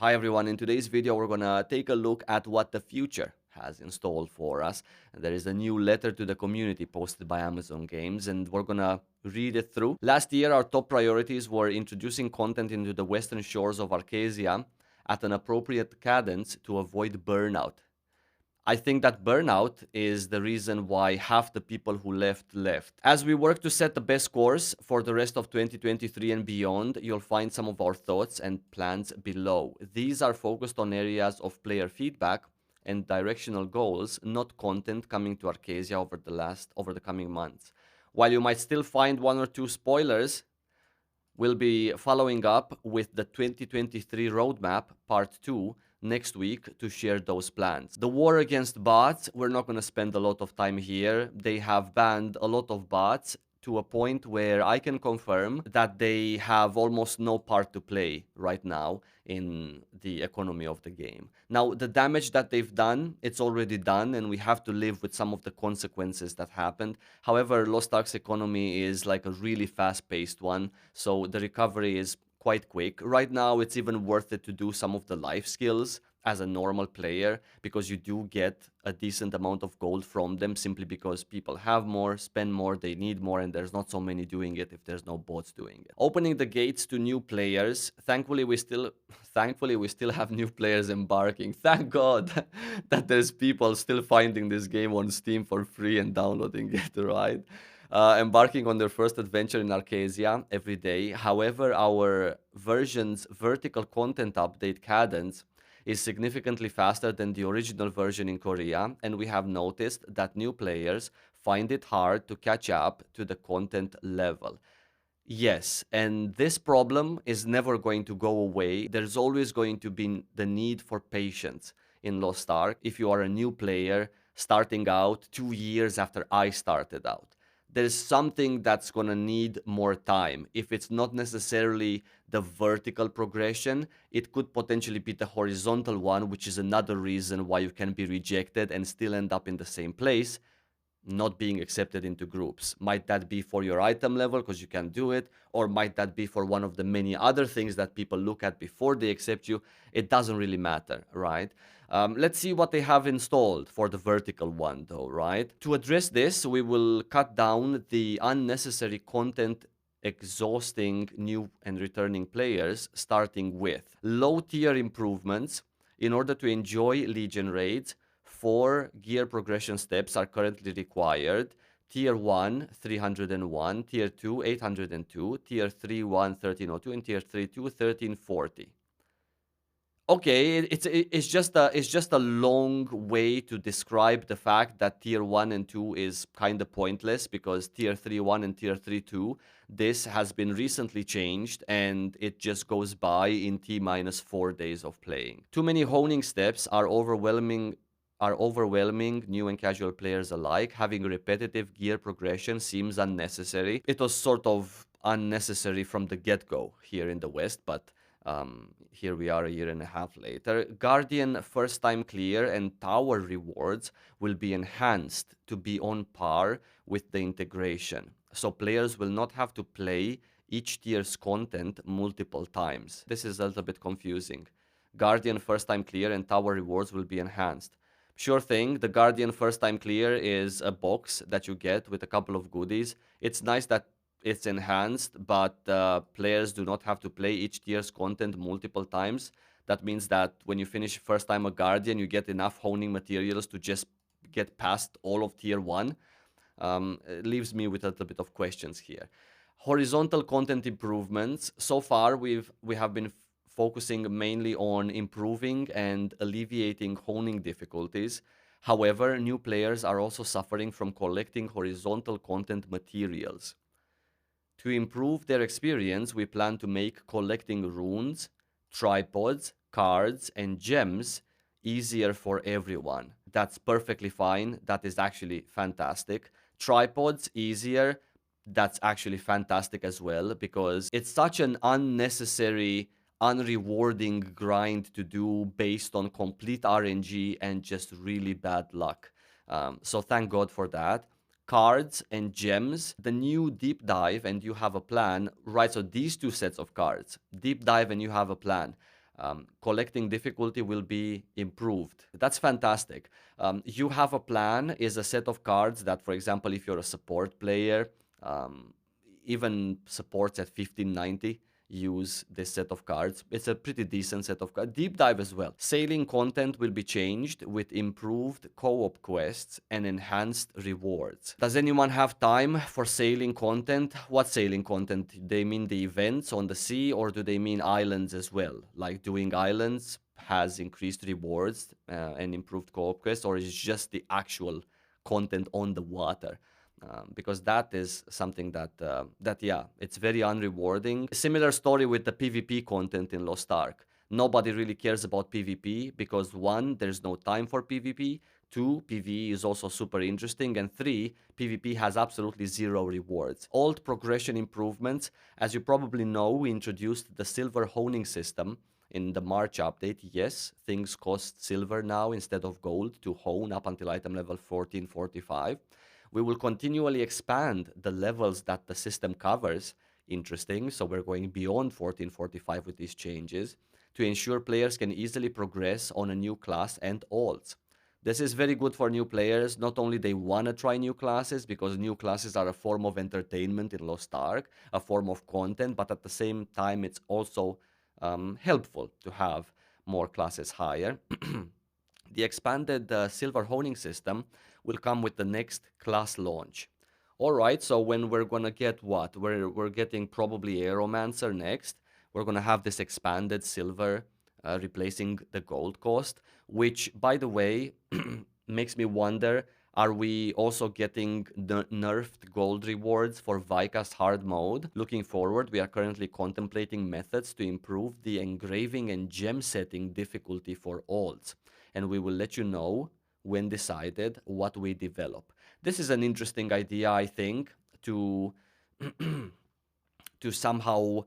Hi everyone, in today's video we're gonna take a look at what the future has installed for us. There is a new letter to the community posted by Amazon Games and we're gonna read it through. Last year our top priorities were introducing content into the western shores of Arcasia at an appropriate cadence to avoid burnout. I think that burnout is the reason why half the people who left. As we work to set the best course for the rest of 2023 and beyond, you'll find some of our thoughts and plans below. These are focused on areas of player feedback and directional goals, not content coming to Arcasia over the coming months. While you might still find one or two spoilers, we'll be following up with the 2023 roadmap part 2 next week to share those plans. The war against bots, we're not going to spend a lot of time here. They have banned a lot of bots to a point where I can confirm that they have almost no part to play right now in the economy of the game. Now, the damage that they've done, it's already done, and we have to live with some of the consequences that happened. However, Lost Ark's economy is like a really fast-paced one, so the recovery is quite quick. Right now, it's even worth it to do some of the life skills as a normal player because you do get a decent amount of gold from them simply because people have more, spend more, they need more, and there's not so many doing it if there's no bots doing it. Opening the gates to new players. Thankfully, we still have new players embarking. Thank God that there's people still finding this game on Steam for free and downloading it, right? Embarking on their first adventure in Arcasia every day. However, our version's vertical content update cadence is significantly faster than the original version in Korea, and we have noticed that new players find it hard to catch up to the content level. Yes, and this problem is never going to go away. There's always going to be the need for patience in Lost Ark if you are a new player starting out 2 years after I started out. There's something that's going to need more time. If it's not necessarily the vertical progression, it could potentially be the horizontal one, which is another reason why you can be rejected and still end up in the same place, not being accepted into groups. Might that be for your item level because you can do it, or might that be for one of the many other things that people look at before they accept you? It doesn't really matter, right? Let's see what they have installed for the vertical one though, right? To address this, we will cut down the unnecessary content exhausting new and returning players, starting with low tier improvements in order to enjoy Legion raids. 4 gear progression steps are currently required. Tier 1, 301, Tier 2, 802, Tier 3, 1, 1302, and Tier 3, 2, 1340. Okay, it's just a long way to describe the fact that Tier 1 and 2 is kind of pointless because Tier 3 1 and Tier 3 2, this has been recently changed and it just goes by in T minus 4 days of playing. Too many honing steps are overwhelming new and casual players alike. Having repetitive gear progression seems unnecessary. It was sort of unnecessary from the get-go here in the West, but here we are a year and a half later. Guardian first time clear and tower rewards will be enhanced to be on par with the integration. So players will not have to play each tier's content multiple times. This is a little bit confusing. Guardian first time clear and tower rewards will be enhanced. Sure thing, the Guardian first time clear is a box that you get with a couple of goodies. It's nice that it's enhanced, but players do not have to play each tier's content multiple times. That means that when you finish first time a Guardian, you get enough honing materials to just get past all of tier 1. It leaves me with a little bit of questions here. Horizontal content improvements. So far, we have been focusing mainly on improving and alleviating honing difficulties. However, new players are also suffering from collecting horizontal content materials. To improve their experience, we plan to make collecting runes, tripods, cards, and gems easier for everyone. That's perfectly fine. That is actually fantastic. Tripods easier. That's actually fantastic as well because it's such an unnecessary, unrewarding grind to do based on complete RNG and just really bad luck. So thank God for that. Cards and gems, the new deep dive and you have a plan, right? So these two sets of cards, deep dive and you have a plan. Collecting difficulty will be improved. That's fantastic. You have a plan is a set of cards that, for example, if you're a support player, um, even supports at 1590 use this set of cards. It's a pretty decent set of cards. Deep dive as well. Sailing content will be changed with improved co-op quests and enhanced rewards. Does anyone have time for sailing content? What sailing content? Do they mean the events on the sea, or do they mean islands as well? Like doing islands has increased rewards and improved co-op quests, or is it just the actual content on the water? Because that is something that yeah, it's very unrewarding. Similar story with the PvP content in Lost Ark. Nobody really cares about PvP because one, there's no time for PvP. Two, PvE is also super interesting, and three, PvP has absolutely zero rewards. Alt progression improvements, as you probably know, we introduced the silver honing system in the March update. Yes, things cost silver now instead of gold to hone up until item level 1445. We will continually expand the levels that the system covers. Interesting. So we're going beyond 1445 with these changes to ensure players can easily progress on a new class and alts. This is very good for new players. Not only they want to try new classes because new classes are a form of entertainment in Lost Ark, a form of content, but at the same time it's also helpful to have more classes higher. The expanded silver honing system will come with the next class launch. All right, so when we're gonna get what? We're getting probably Aeromancer next. We're gonna have this expanded silver replacing the gold cost, which, by the way, makes me wonder, are we also getting the nerfed gold rewards for Vika's hard mode? Looking forward, we are currently contemplating methods to improve the engraving and gem setting difficulty for alts, and we will let you know when decided what we develop. This is an interesting idea, I think, to to somehow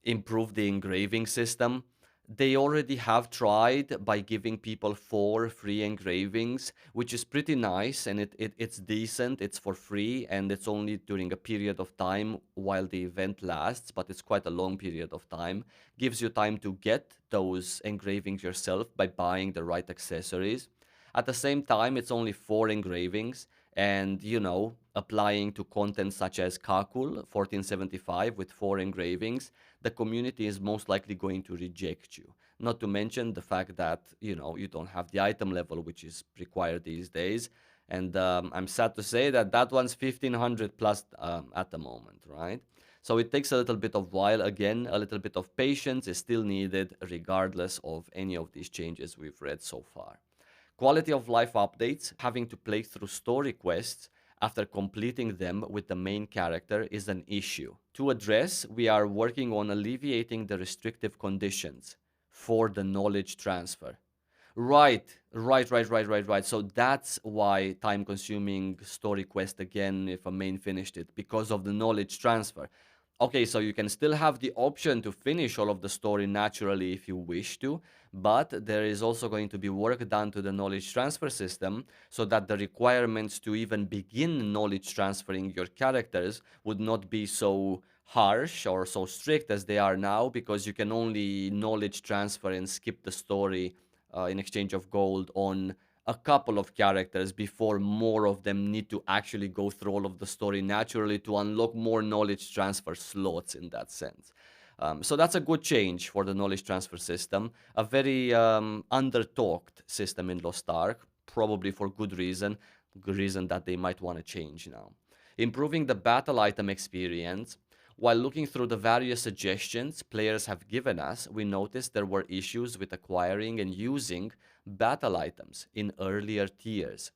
improve the engraving system. They already have tried by giving people 4 free engravings, which is pretty nice, and it's decent. It's for free, and it's only during a period of time while the event lasts, but it's quite a long period of time. Gives you time to get those engravings yourself by buying the right accessories. At the same time, it's only 4 engravings, and applying to content such as Kakul 1475 with 4 engravings, the community is most likely going to reject you. Not to mention the fact that you don't have the item level, which is required these days. And I'm sad to say that that one's 1500 plus at the moment, right? So it takes a little bit of while. Again, a little bit of patience is still needed regardless of any of these changes we've read so far. Quality of life updates, having to play through story quests after completing them with the main character is an issue. To address, we are working on alleviating the restrictive conditions for the knowledge transfer. Right. So that's why time-consuming story quest again, if a main finished it, because of the knowledge transfer. Okay, so you can still have the option to finish all of the story naturally if you wish to, but there is also going to be work done to the knowledge transfer system so that the requirements to even begin knowledge transferring your characters would not be so harsh or so strict as they are now, because you can only knowledge transfer and skip the story in exchange of gold on a couple of characters before more of them need to actually go through all of the story naturally to unlock more knowledge transfer slots in that sense. So that's a good change for the knowledge transfer system. A very under-talked system in Lost Ark, probably for good reason that they might want to change now. Improving the battle item experience. While looking through the various suggestions players have given us, we noticed there were issues with acquiring and using battle items in earlier tiers.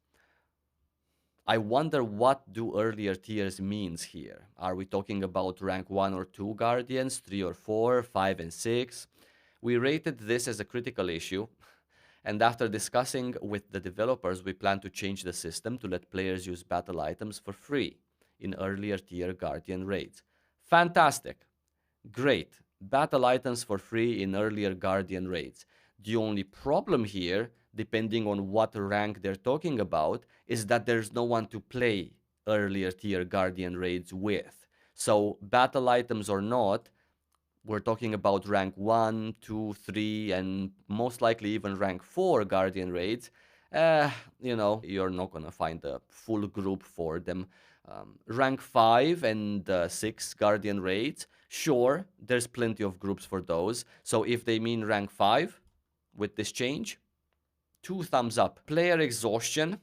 I wonder, what do earlier tiers means here? Are we talking about rank 1 or 2 guardians, 3 or 4, 5 and 6? We rated this as a critical issue, and after discussing with the developers, we plan to change the system to let players use battle items for free in earlier tier guardian raids. Fantastic. Great. Battle items for free in earlier guardian raids. The only problem here, depending on what rank they're talking about, is that there's no one to play earlier tier guardian raids with. So battle items or not, We're talking about rank 1, 2, 3, and most likely even rank 4 Guardian raids. You're not gonna find a full group for them. Rank 5 and 6 Guardian raids, sure, there's plenty of groups for those. So if they mean rank 5 with this change, 2 thumbs up. Player exhaustion,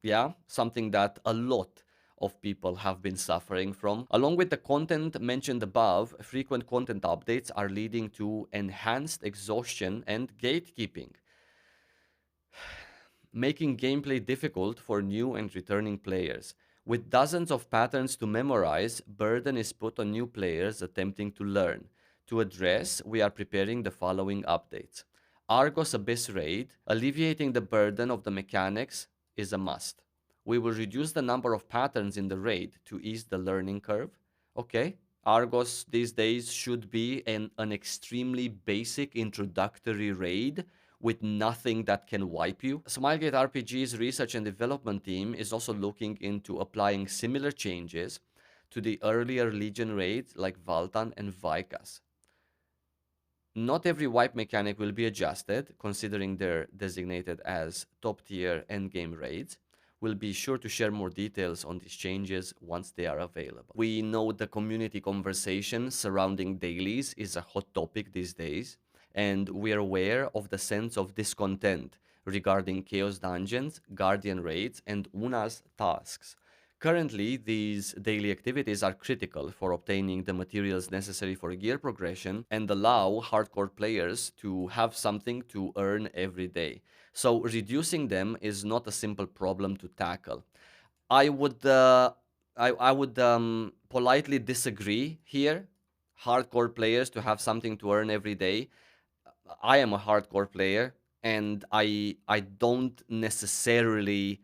yeah, something that a lot of people have been suffering from. Along with the content mentioned above, frequent content updates are leading to enhanced exhaustion and gatekeeping, making gameplay difficult for new and returning players. With dozens of patterns to memorize, burden is put on new players attempting to learn. To address, we are preparing the following updates. Argos Abyss Raid, alleviating the burden of the mechanics is a must. We will reduce the number of patterns in the raid to ease the learning curve. Okay, Argos these days should be an extremely basic introductory raid with nothing that can wipe you. Smilegate RPG's research and development team is also looking into applying similar changes to the earlier Legion raids like Valtan and Vikas. Not every wipe mechanic will be adjusted, considering they're designated as top-tier endgame raids. We'll be sure to share more details on these changes once they are available. We know the community conversation surrounding dailies is a hot topic these days, and we're aware of the sense of discontent regarding Chaos Dungeons, Guardian raids, and Una's tasks. Currently, these daily activities are critical for obtaining the materials necessary for gear progression and allow hardcore players to have something to earn every day. So reducing them is not a simple problem to tackle. I would politely disagree here. Hardcore players to have something to earn every day. I am a hardcore player, and I don't necessarily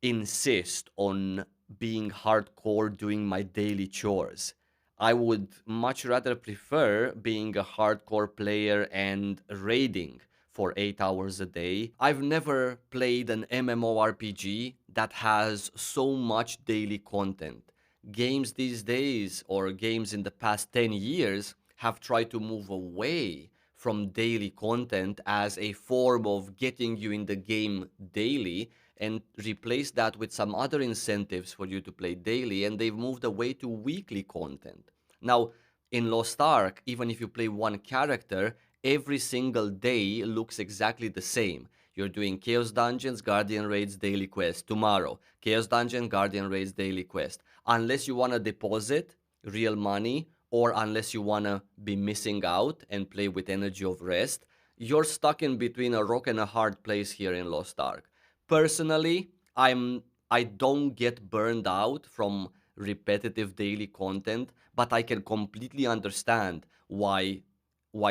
insist on being hardcore doing my daily chores. I would much rather prefer being a hardcore player and raiding for 8 hours a day. I've never played an MMORPG that has so much daily content. Games these days, or games in the past 10 years, have tried to move away from daily content as a form of getting you in the game daily and replace that with some other incentives for you to play daily, and they've moved away to weekly content. Now, in Lost Ark, even if you play one character, every single day looks exactly the same. You're doing Chaos Dungeons, Guardian Raids, Daily Quest. Tomorrow, Chaos Dungeon, Guardian Raids, Daily Quest. Unless you want to deposit real money, or unless you want to be missing out and play with Energy of Rest, you're stuck in between a rock and a hard place here in Lost Ark. Personally, I don't get burned out from repetitive daily content, but I can completely understand why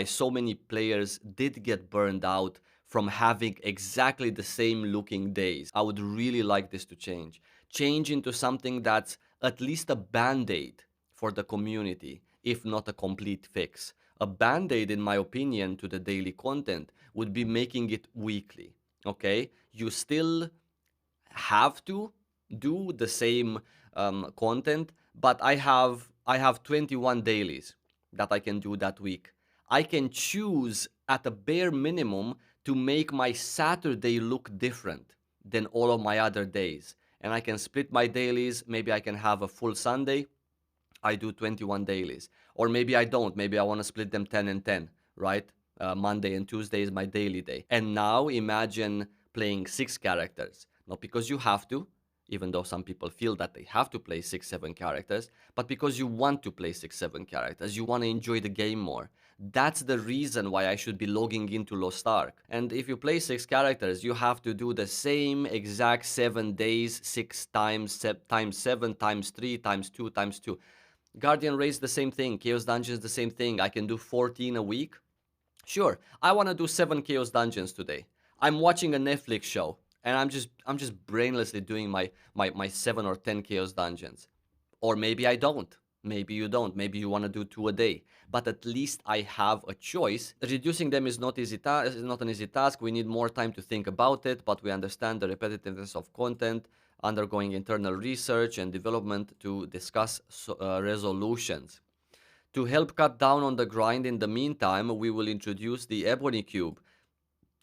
so many players did get burned out from having exactly the same looking days. I would really like this to change. Change into something that's at least a band-aid for the community, if not a complete fix. A band-aid, in my opinion, to the daily content would be making it weekly. Okay, you still have to do the same content, but I have 21 dailies that I can do that week. I can choose at a bare minimum to make my Saturday look different than all of my other days, and I can split my dailies. Maybe I can have a full Sunday, I do 21 dailies. Or maybe I don't. Maybe I want to split them 10 and 10, right? Monday and Tuesday is my daily day. And now imagine playing 6 characters. Not because you have to, even though some people feel that they have to play 6, 7 characters, but because you want to play 6, 7 characters. You want to enjoy the game more. That's the reason why I should be logging into Lost Ark. And if you play 6 characters, you have to do the same exact 7 days, 6 times 7 times 3 times 2 times 2. Guardian Race, the same thing. Chaos Dungeons, the same thing. I can do 14 a week. Sure, I want to do 7 Chaos Dungeons today. I'm watching a Netflix show, and I'm just brainlessly doing my 7 or 10 Chaos Dungeons. Or maybe I don't. Maybe you don't. Maybe you want to do 2 a day. But at least I have a choice. Reducing them is not is not an easy task. We need more time to think about it, but we understand the repetitiveness of content, undergoing internal research and development to discuss resolutions. To help cut down on the grind in the meantime, we will introduce the Ebony Cube,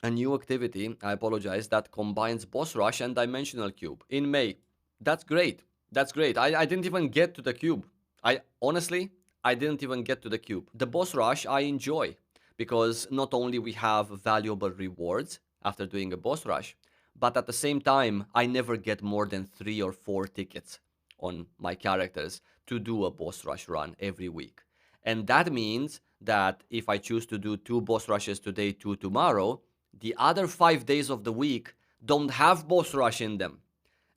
a new activity, I apologize, that combines Boss Rush and Dimensional Cube in May. That's great. That's great. I didn't even get to the cube. I honestly, I didn't even get to the cube. The Boss Rush I enjoy because not only we have valuable rewards after doing a Boss Rush, but at the same time, I never get more than 3 or 4 tickets on my characters to do a Boss Rush run every week. And that means that if I choose to do 2 boss rushes today, 2 tomorrow, the other 5 days of the week don't have boss rush in them.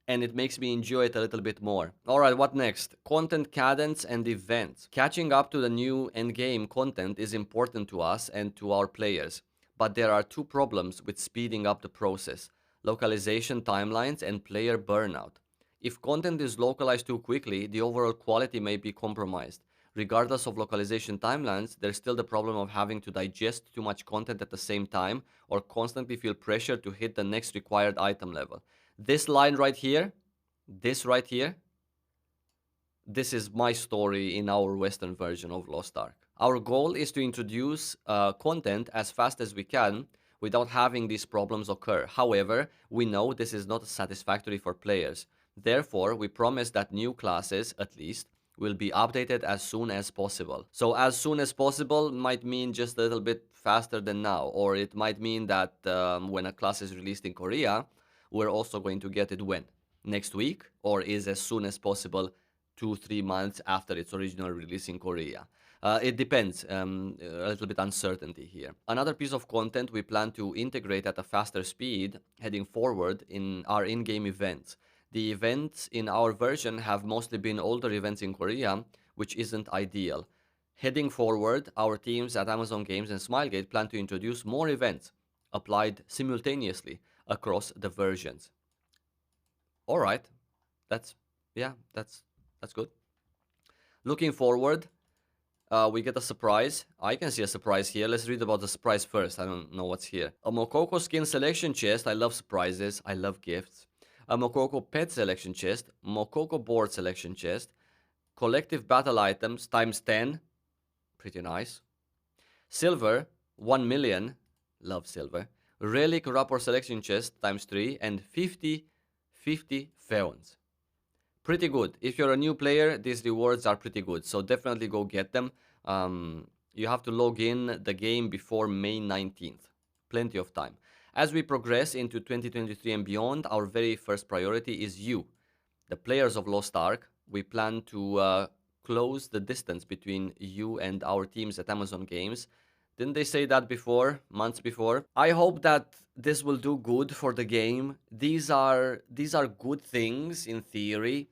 And it makes me enjoy it a little bit more. Alright, what next? Content cadence and events. Catching up to the new endgame content is important to us and to our players. But there are 2 problems with speeding up the process: localization timelines and player burnout. If content is localized too quickly, the overall quality may be compromised. Regardless of localization timelines, there's still the problem of having to digest too much content at the same time or constantly feel pressure to hit the next required item level. This line right here, this right here, this is my story in our Western version of Lost Ark. Our goal is to introduce content as fast as we can without having these problems occur. However, we know this is not satisfactory for players. Therefore, we promise that new classes, at least, will be updated as soon as possible. So as soon as possible might mean just a little bit faster than now, or it might mean that when a class is released in Korea, we're also going to get it when? Next week, or is as soon as possible 2-3 months after its original release in Korea. It depends, a little bit uncertainty here. Another piece of content we plan to integrate at a faster speed heading forward in our in-game events. The events in our version have mostly been older events in Korea, which isn't ideal. Heading forward, our teams at Amazon Games and Smilegate plan to introduce more events applied simultaneously across the versions. All right, that's that's good. Looking forward, we get a surprise. I can see a surprise here. Let's read about the surprise first. I don't know what's here. A Mokoko skin selection chest. I love surprises. I love gifts. A Mokoko pet selection chest. Mokoko board selection chest. Collective battle items times 10. Pretty nice. Silver, 1 million. Love silver. Relic rapport selection chest times 3. And 50 feons. Pretty good. If you're a new player, these rewards are pretty good. So definitely go get them. You have to log in the game before May 19th. Plenty of time. As we progress into 2023 and beyond, our very first priority is you, the players of Lost Ark. We plan to close the distance between you and our teams at Amazon Games. Didn't they say that before, months before? I hope that this will do good for the game. These are good things in theory.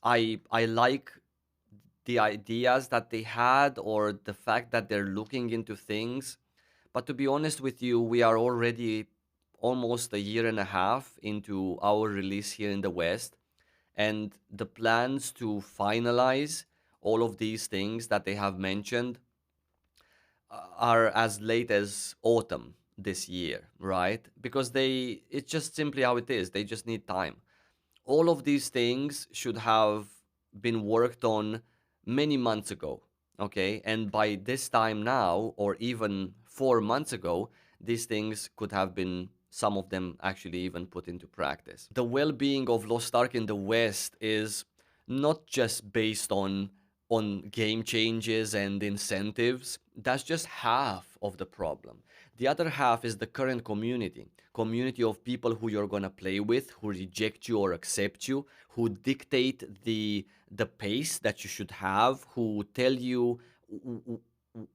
I like the ideas that they had or the fact that they're looking into things. But to be honest with you, we are already almost a year and a half into our release here in the West. And the plans to finalize all of these things that they have mentioned are as late as autumn this year, right? Because it's just simply how it is. They just need time. All of these things should have been worked on many months ago, okay? And by this time now, or even 4 months ago, these things could have been, some of them actually even put into practice. The well-being of Lost Ark in the West is not just based on game changes and incentives. That's just half of the problem. The other half is the current community of people who you're gonna play with, who reject you or accept you, who dictate the pace that you should have, who tell you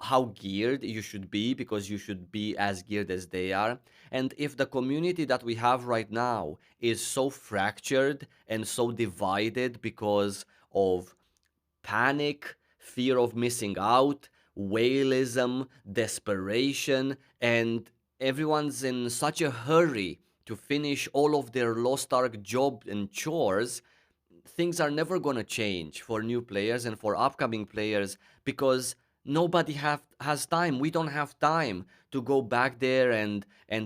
how geared you should be because you should be as geared as they are. And if the community that we have right now is so fractured and so divided because of panic, fear of missing out, whaleism, desperation, and everyone's in such a hurry to finish all of their Lost Ark job and chores, things are never going to change for new players and for upcoming players because nobody has time. We don't have time to go back there and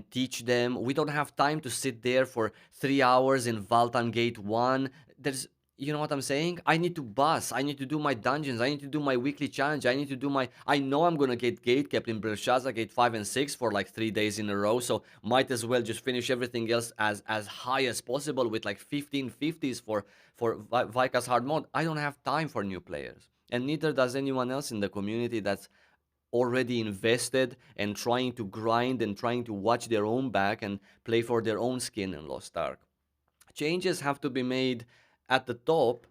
teach them. We don't have time to sit there for 3 hours in Valtan Gate 1. you know what I'm saying? I need to boss. I need to do my dungeons. I need to do my weekly challenge. I need to do my. I know I'm gonna get gate kept in Belshazzar gate 5 and 6 for like 3 days in a row. So might as well just finish everything else as high as possible with like 1550s for Vika's hard mode. I don't have time for new players, and neither does anyone else in the community that's already invested and trying to grind and trying to watch their own back and play for their own skin in Lost Ark. Changes have to be made at the top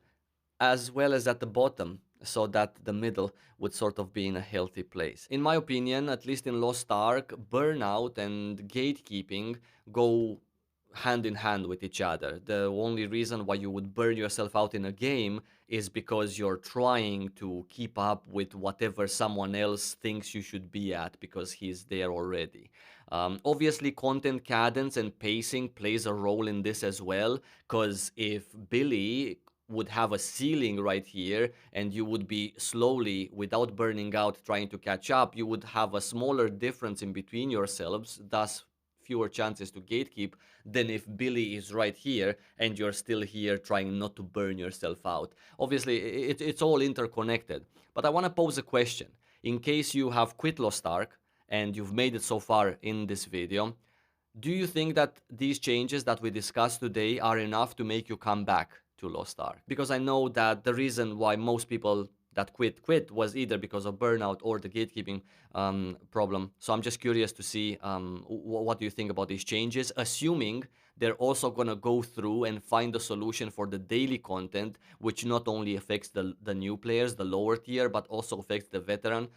as well as at the bottom so that the middle would sort of be in a healthy place. In my opinion, at least in Lost Ark, burnout and gatekeeping go hand in hand with each other. The only reason why you would burn yourself out in a game is because you're trying to keep up with whatever someone else thinks you should be at because he's there already. Obviously, content cadence and pacing plays a role in this as well, because if Billy would have a ceiling right here and you would be slowly, without burning out, trying to catch up, you would have a smaller difference in between yourselves, thus fewer chances to gatekeep than if Billy is right here and you're still here trying not to burn yourself out. Obviously, it's all interconnected. But I want to pose a question. In case you have quit Lost Ark and you've made it so far in this video, do you think that these changes that we discussed today are enough to make you come back to Lost Ark? Because I know that the reason why most people that quit was either because of burnout or the gatekeeping problem. So I'm just curious to see what do you think about these changes, assuming they're also going to go through and find a solution for the daily content, which not only affects the new players, the lower tier, but also affects the veteran,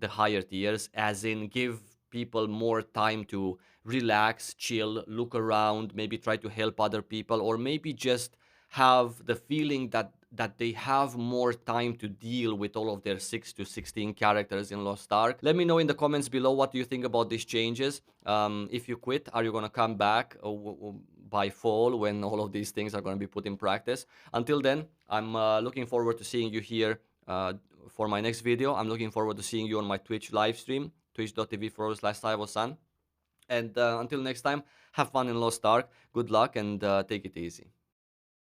the higher tiers, as in give people more time to relax, chill, look around, maybe try to help other people, or maybe just have the feeling that they have more time to deal with all of their 6 to 16 characters in Lost Ark. Let me know in the comments below what do you think about these changes. If you quit, are you going to come back by fall when all of these things are going to be put in practice? Until then, I'm looking forward to seeing you here for my next video. I'm looking forward to seeing you on my Twitch live stream, twitch.tv/SaivoSan. And until next time, have fun in Lost Ark. Good luck and take it easy.